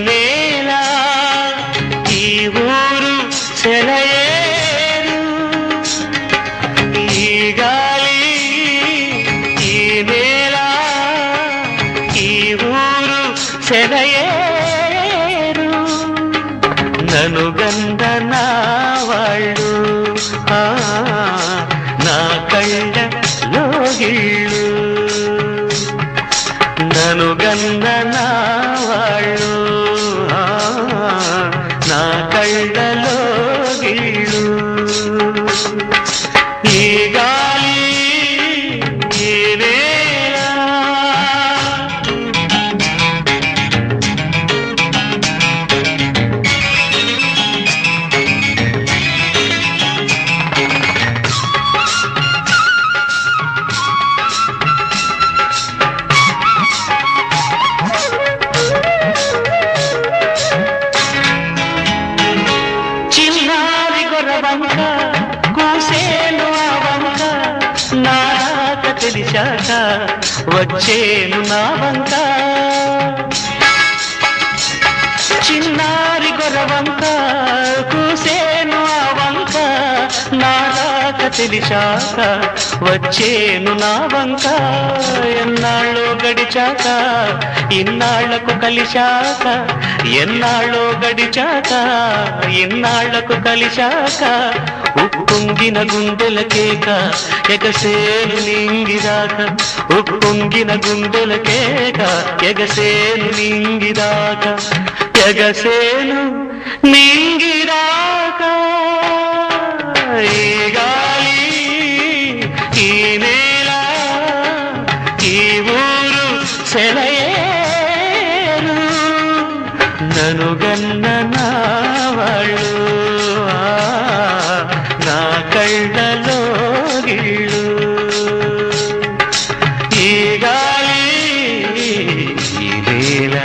నేల ఈ ఊరు సెలయేరు, ఈ గాలి ఈ నేల ఈ ఊరు సెలయేరు, నన్ను గంధనా వాళ్ళు నా కళ్ళలో గిళ్ళు, నన్ను గంధనా వాళ్ళు నా కళ్ళలో గిళ్ళు, ఈ గాలి ఈ నేల. కూసేను ఆ వంక నాక తెలిసాక వచ్చేను నా వంక, చిన్నారి గొర్రవంక కూసేను ఆ వంక నాక తెలిసాక వచ్చేను నా వంక, ఎన్నాళ్ళో గడిచాక ఇన్నాళ్లకు కలిశాక, ఎన్నాళ్ళో గడిచాక ఇన్నాళ్లకు కలిశాక, ఉప్పొంగిన గుండెల కేక ఎగసేను నింగిదాక, ఉప్పొంగిన గుండెల కేక ఎగసేను నింగిదాక, ఎగసేను నింగిదాక, ఈ గాలి ఈ నేల ఈ ఊరు సెలయేరు, నన్ను గన్ననా వాళ్ళు నా కళ్ళలో గిళ్ళు, ఈ గాలి ఈ నేల.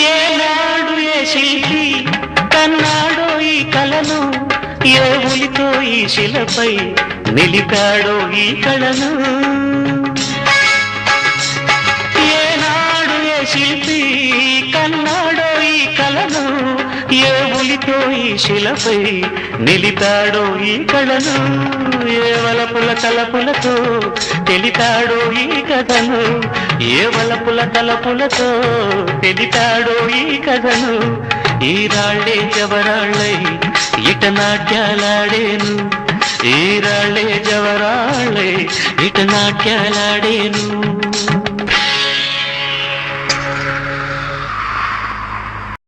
ఏనాడు ఏ శిల్పి కన్నాడో ఈ కళను, ఏ ఉలితో ఈ శిలపై నిలిపాడో ఈ కళను, ఏనాడు ఏ శిల్పి కన్నాడో ఈ కళను, ఏ ఉలితో ఈ శిలపై నిలిపాడో ఈ కళను, ఏ వలపుల తలపులతో తెలిపాడో ఈ కథను, ఏ వలపుల తలపులతో తెలిపాడో ఈ కథను, ఈ రాళ్ళే జవరాళ్ళై ఇట నాట్యాలాడేను, ఈ రాళ్ళే జవరాళ్ళై ఇట నాట్యాలాడేను.